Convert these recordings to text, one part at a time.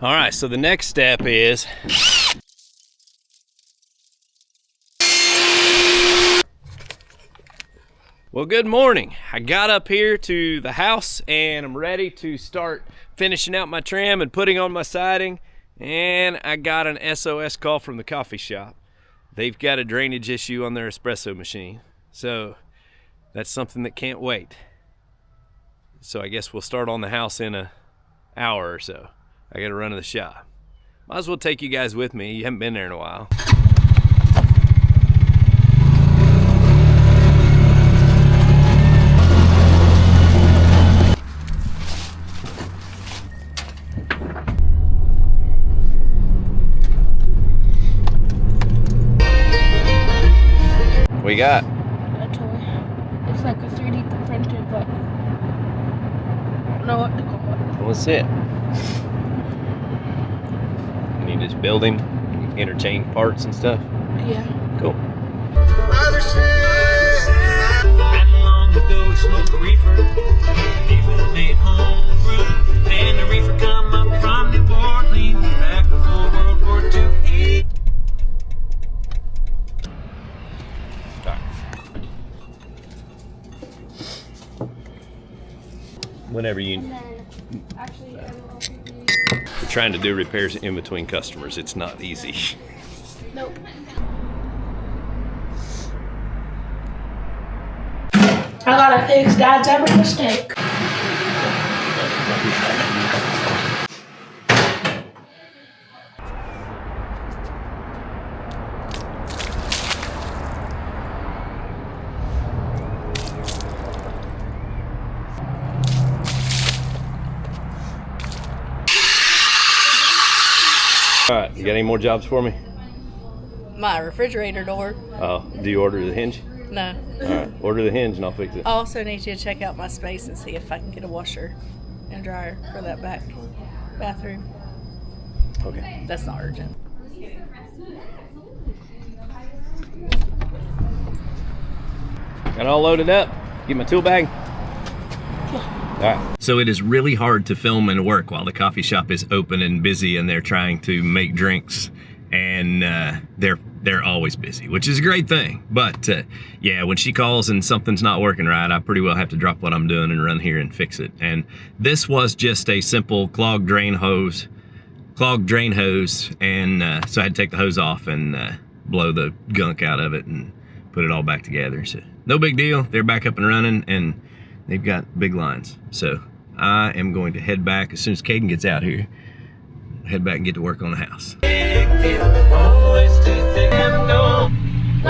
All right, so the next step is well, good morning. I got up here to the house and I'm ready to start finishing out my trim and putting on my siding, and I got an SOS call from the coffee shop. They've got a drainage issue on their espresso machine, so that's something that can't wait. So I guess we'll start on the house in an hour or so. I gotta run to the shop. Might as well take you guys with me. You haven't been there in a while. What you got? A toy. It's like a 3D printed, but I don't know what to call it. What's it? You need to just build him, interchange parts and stuff? Yeah. Cool. Long ago, smoked a reefer. Reefer made home brew. And the reefer come up from New Orleans back before World War II. Whenever you... And then, actually, We're trying to do repairs in between customers. It's not easy. nope. I gotta fix Dad's every mistake. All right, you got any more jobs for me? My refrigerator door. Oh, do you order the hinge? No. All right, order the hinge and I'll fix it. I also need you to check out my space and see if I can get a washer and dryer for that back bathroom. Okay. That's not urgent. Got it all loaded up. Get my tool bag. All right. So it is really hard to film and work while the coffee shop is open and busy and they're trying to make drinks, and they're always busy, which is a great thing. But yeah, when she calls and something's not working right, I pretty well have to drop what I'm doing and run here and fix it. And this was just a simple clogged drain hose, and so I had to take the hose off and blow the gunk out of it and put it all back together. So no big deal. They're back up and running and they've got big lines. So I am going to head back as soon as Caden gets out here. Head back and get to work on the house. What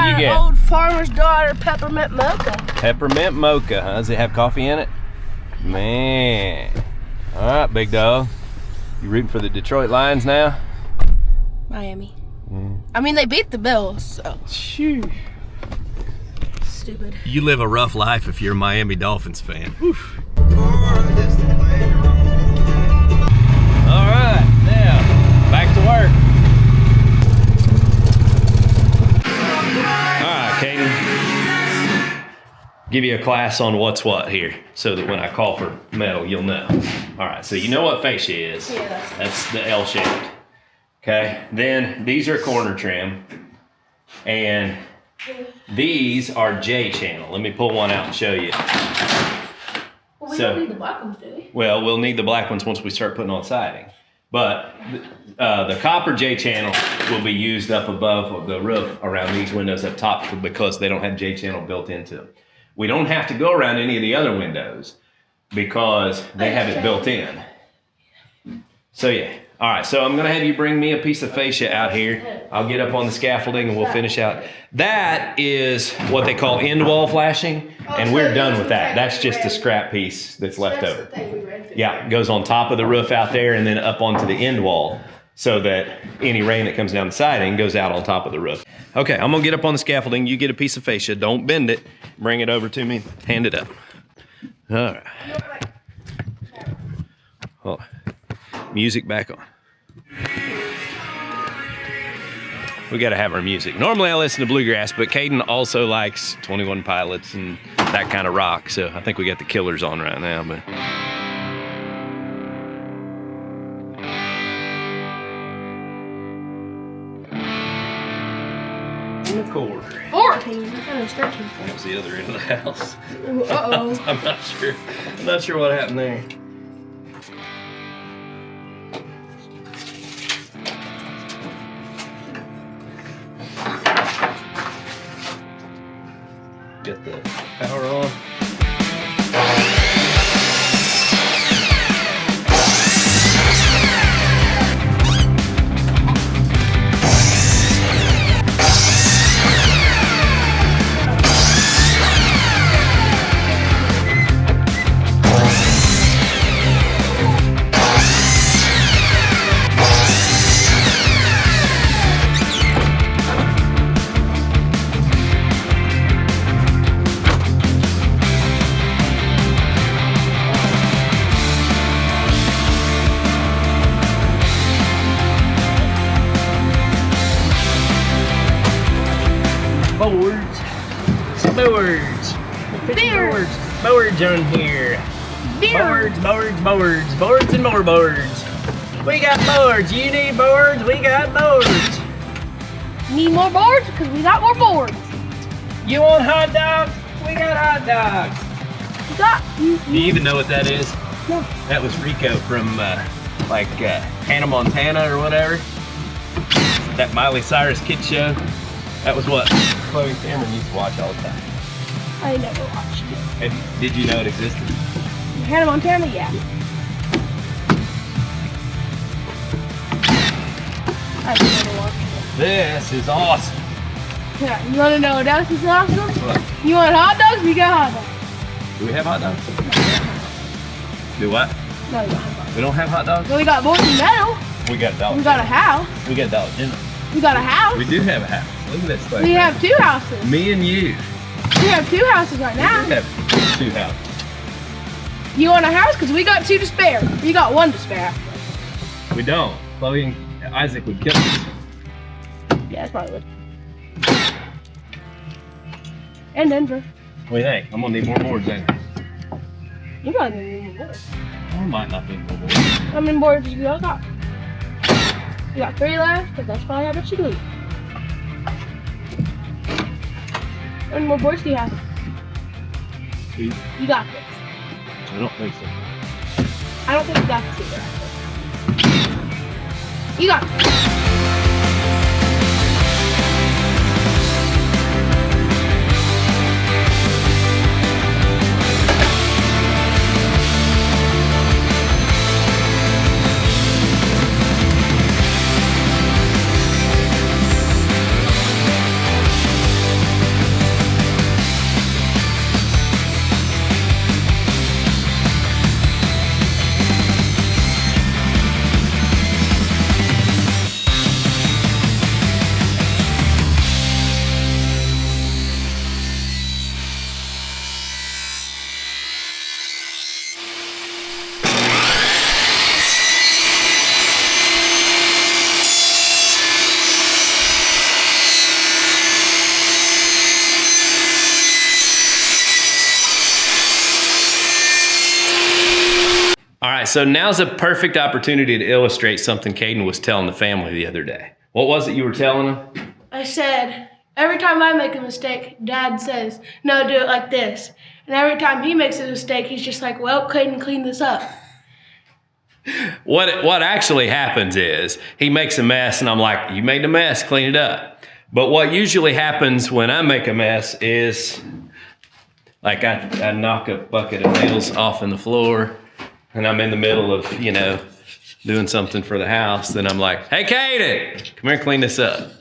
do you get? Old farmer's daughter peppermint mocha. Peppermint mocha, huh? Does it have coffee in it? Man. All right, big dog. You rooting for the Detroit Lions now? Miami. I mean, they beat the Bills, so. Shoo. Stupid. You live a rough life if you're a Miami Dolphins fan. Oof. All right, now back to work. All right, Caden. Give you a class on what's what here, so that when I call for metal, you'll know. All right, so you know what fascia is. Yeah. That's the L-shaped. Okay, then these are corner trim, and these are J channel. Let me pull one out and show you. Well, we don't need the black ones, do we? Well, we'll need the black ones once we start putting on siding. But the copper J channel will be used up above the roof around these windows up top because they don't have J channel built into them. We don't have to go around any of the other windows because they have it built in. So yeah. All right, so I'm gonna have you bring me a piece of fascia out here. I'll get up on the scaffolding and we'll finish out. That is what they call end wall flashing, and we're done with that. That's just a scrap piece that's left over. Yeah, it goes on top of the roof out there and then up onto the end wall so that any rain that comes down the siding goes out on top of the roof. Okay, I'm gonna get up on the scaffolding. You get a piece of fascia, don't bend it. Bring it over to me, hand it up. All right. Oh. Music back on. We gotta have our music. Normally I listen to bluegrass, but Caden also likes 21 Pilots and that kind of rock, so I think we got the Killers on right now. But quarter. 14. That was 13. That's the other end of the house. Uh-oh. I'm not sure. I'm not sure what happened there. Get the power on. Boards. Boards. Beards. Boards on here. Beards. Boards and more boards. We got boards. You need boards. We got boards. Need more boards? Because we got more boards. You want hot dogs? We got hot dogs. We got. Do you even know what that is? No. That was Rico from Hannah Montana or whatever. That Miley Cyrus kid show. That was what Chloe Cameron used to watch all the time. I never watched it. And did you know it existed? Hannah Montana, yeah. I've never watched it. This is awesome. Yeah, you want to know what else is awesome? What? You want hot dogs? We got hot dogs. Do we have hot dogs? Do what? No, we don't have hot dogs. We don't have hot dogs? But we got boards and metal. We got Dollar We got a house. We got Dollar General. We got a house. We do have a house. Look at this thing. We have 2 houses. Me and you. We have 2 houses right We now. do have 2 houses. You want a house? Because we got 2 to spare. You got 1 to spare. We don't. Chloe and Isaac would kill us. Yeah, that's probably good. And Denver. What do you think? I'm gonna need more boards then. You probably need more boards. I might not need more boards. How many boards you got? You got 3 left, but that's probably how much you need. How many more boards do you have? 2? You got this. I don't think so. I don't think you got this either, actually. You got this. All right, so now's a perfect opportunity to illustrate something Caden was telling the family the other day. What was it you were telling them? I said, every time I make a mistake, Dad says, no, do it like this. And every time he makes a mistake, he's just like, well, Caden, clean this up. What actually happens is he makes a mess and I'm like, you made a mess, clean it up. But what usually happens when I make a mess is like I knock a bucket of nails off in the floor and I'm in the middle of, doing something for the house. Then I'm like, hey, Caden, come here, clean this up.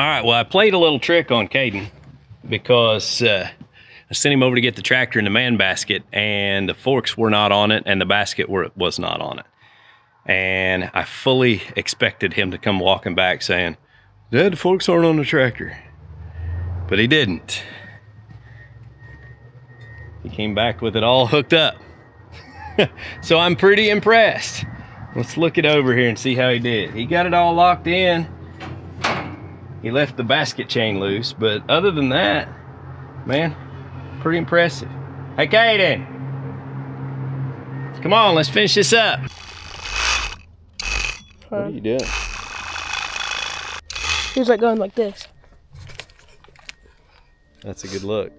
All right, well, I played a little trick on Caden because I sent him over to get the tractor in the man basket, and the forks were not on it, and the basket was not on it. And I fully expected him to come walking back saying, "Dad, the forks aren't on the tractor." But he didn't. He came back with it all hooked up. So I'm pretty impressed. Let's look it over here and see how he did. He got it all locked in. He left the basket chain loose, but other than that, man, pretty impressive. Hey, Caden, come on, let's finish this up. What are you doing? He was like going like this. That's a good look.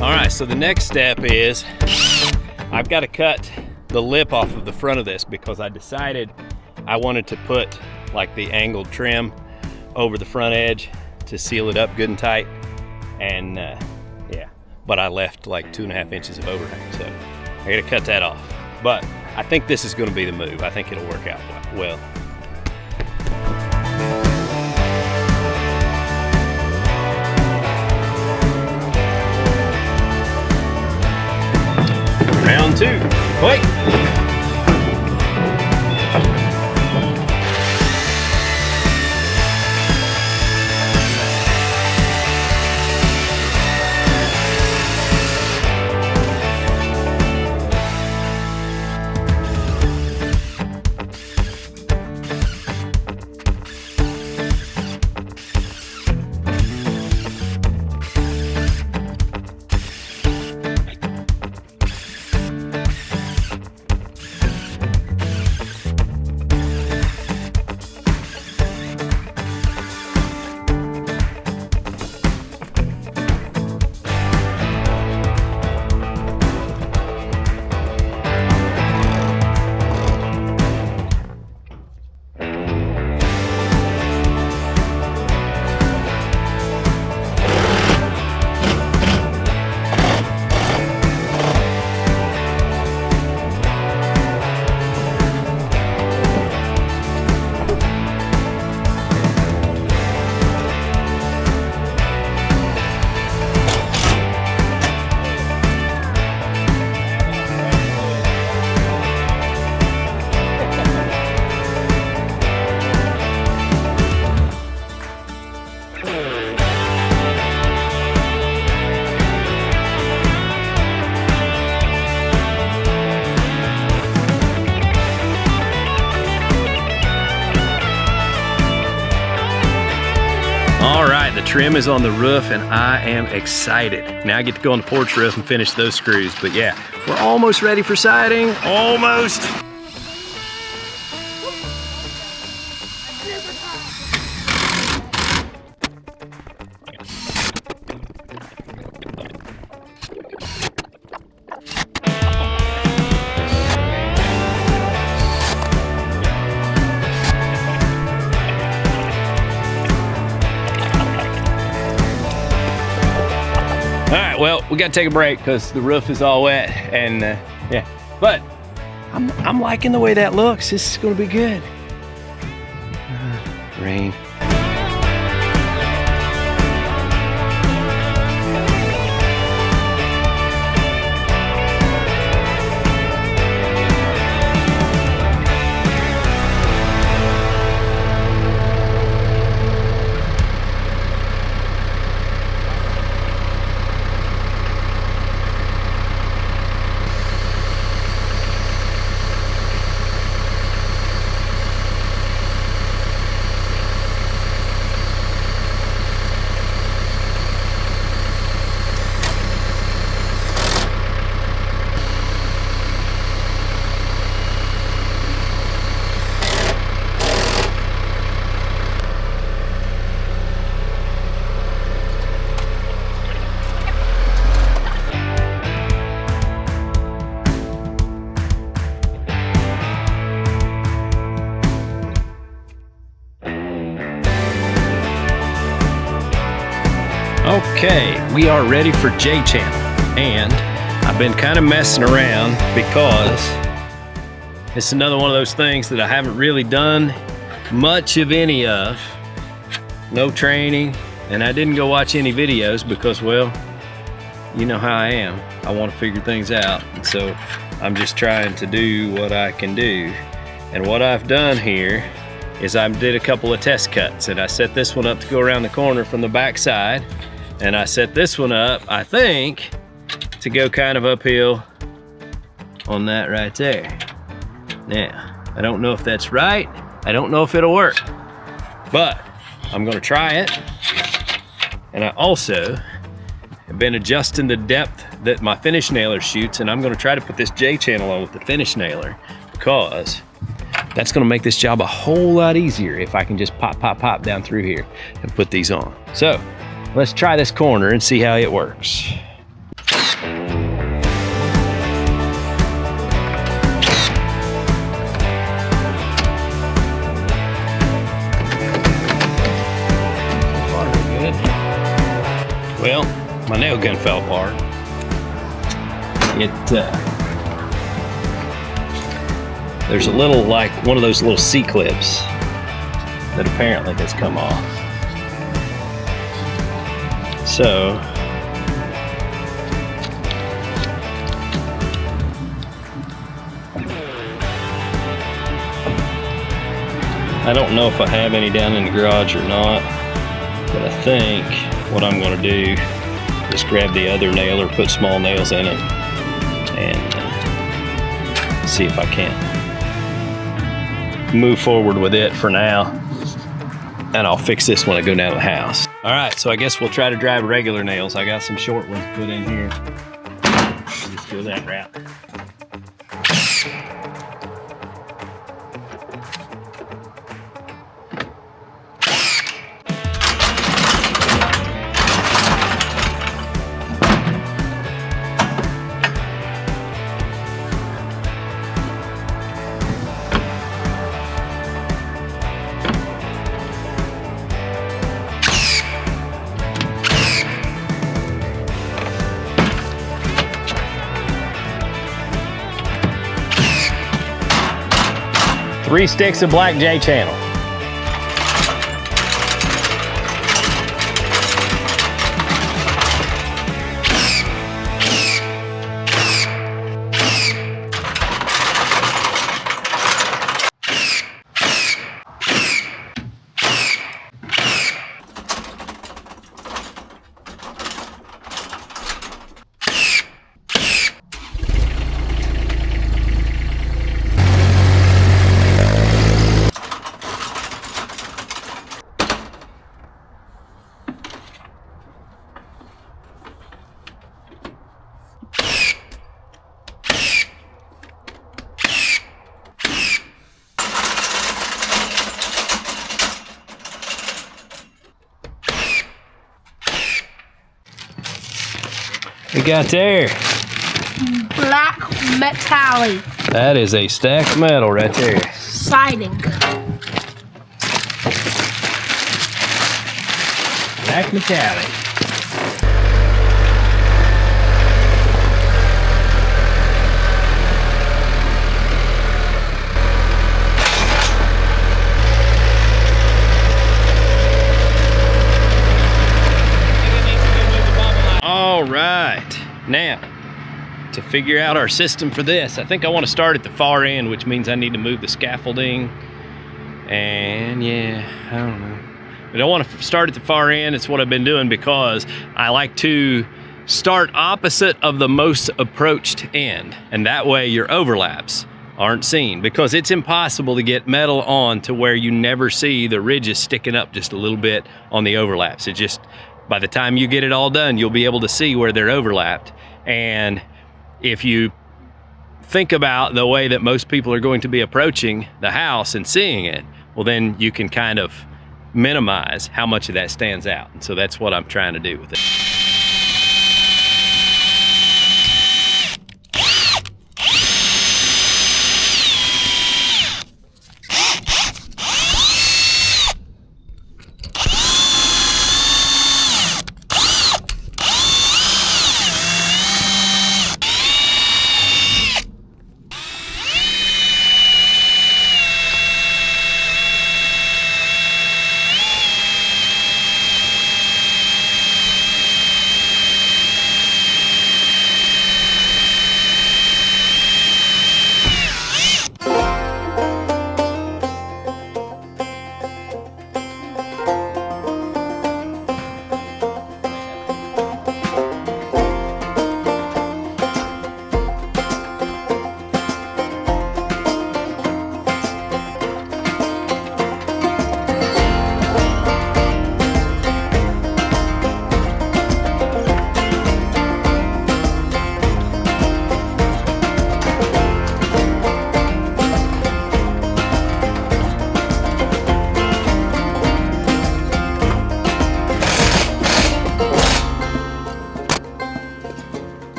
All right, so the next step is I've got to cut the lip off of the front of this because I decided I wanted to put like the angled trim over the front edge to seal it up good and tight. And yeah, but I left like 2.5 inches of overhang, so I gotta cut that off. But I think this is gonna be the move. I think it'll work out well. Round 2, wait. All right, the trim is on the roof and I am excited. Now I get to go on the porch roof and finish those screws. But yeah, we're almost ready for siding, almost. All right, well, we gotta take a break because the roof is all wet and yeah, but I'm liking the way that looks. This is gonna be good. Rain. Okay, we are ready for J-channel, and I've been kind of messing around because it's another one of those things that I haven't really done much of any of. No training, and I didn't go watch any videos because, well, you know how I am. I want to figure things out, and so I'm just trying to do what I can do. And what I've done here is I did a couple of test cuts, and I set this one up to go around the corner from the back side, and I set this one up, I think, to go kind of uphill on that right there. Now, I don't know if that's right. I don't know if it'll work, but I'm gonna try it. And I also have been adjusting the depth that my finish nailer shoots, and I'm gonna try to put this J-channel on with the finish nailer because that's gonna make this job a whole lot easier if I can just pop down through here and put these on. So let's try this corner and see how it works. Well, my nail gun fell apart. There's a little, like one of those little C-clips that apparently has come off. So, I don't know if I have any down in the garage or not, but I think what I'm going to do is grab the other nailer, put small nails in it, and see if I can't move forward with it for now. And I'll fix this when I go down to the house. All right, so I guess we'll try to drive regular nails. I got some short ones put in here. Just go that route. 3 sticks of black J-channel. We got there. Black metallic. That is a stack of metal right there. Siding. Black metallic. All right, now to figure out our system for this, I think I want to start at the far end, which means I need to move the scaffolding. And yeah, I don't know. But I want to start at the far end. It's what I've been doing because I like to start opposite of the most approached end. And that way your overlaps aren't seen, because it's impossible to get metal on to where you never see the ridges sticking up just a little bit on the overlaps. It just, by the time you get it all done, you'll be able to see where they're overlapped. And if you think about the way that most people are going to be approaching the house and seeing it, well, then you can kind of minimize how much of that stands out. And so that's what I'm trying to do with it.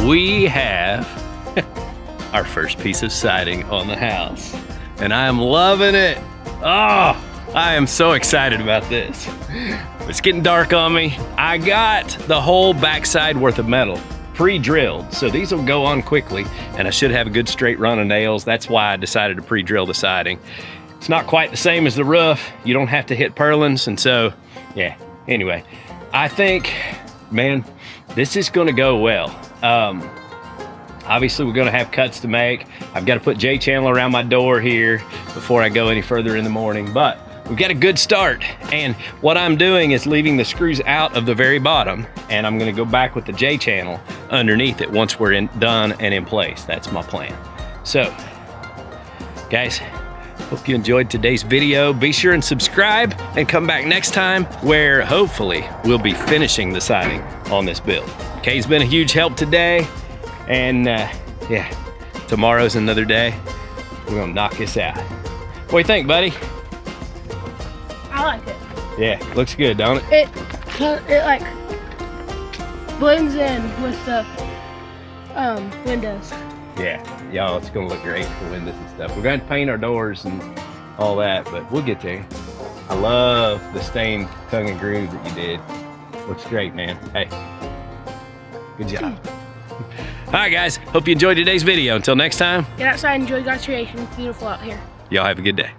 we have our first piece of siding on the house. And I am loving it. Oh, I am so excited about this. It's getting dark on me. I got the whole backside worth of metal pre-drilled, so these will go on quickly, and I should have a good straight run of nails. That's why I decided to pre-drill the siding. It's not quite the same as the roof. You don't have to hit purlins, and so, yeah. Anyway, I think, man, this is gonna go well. Obviously, we're gonna have cuts to make. I've got to put J-channel around my door here before I go any further in the morning, but we've got a good start. And what I'm doing is leaving the screws out of the very bottom, and I'm gonna go back with the J-channel underneath it once we're done and in place. That's my plan. So, guys, hope you enjoyed today's video. Be sure and subscribe and come back next time where hopefully we'll be finishing the siding on this build. Kay's been a huge help today, and yeah, tomorrow's another day. We're gonna knock this out. What do you think, buddy? I like it. Yeah, looks good, don't it? It like blends in with the windows. Yeah, y'all, it's gonna look great for windows and stuff. We're gonna paint our doors and all that, but we'll get there. I love the stained tongue and groove that you did. Looks great, man. Hey, good job. All right, guys, hope you enjoyed today's video. Until next time, Get outside and enjoy God's creation. It's beautiful out here. y'all have a good day.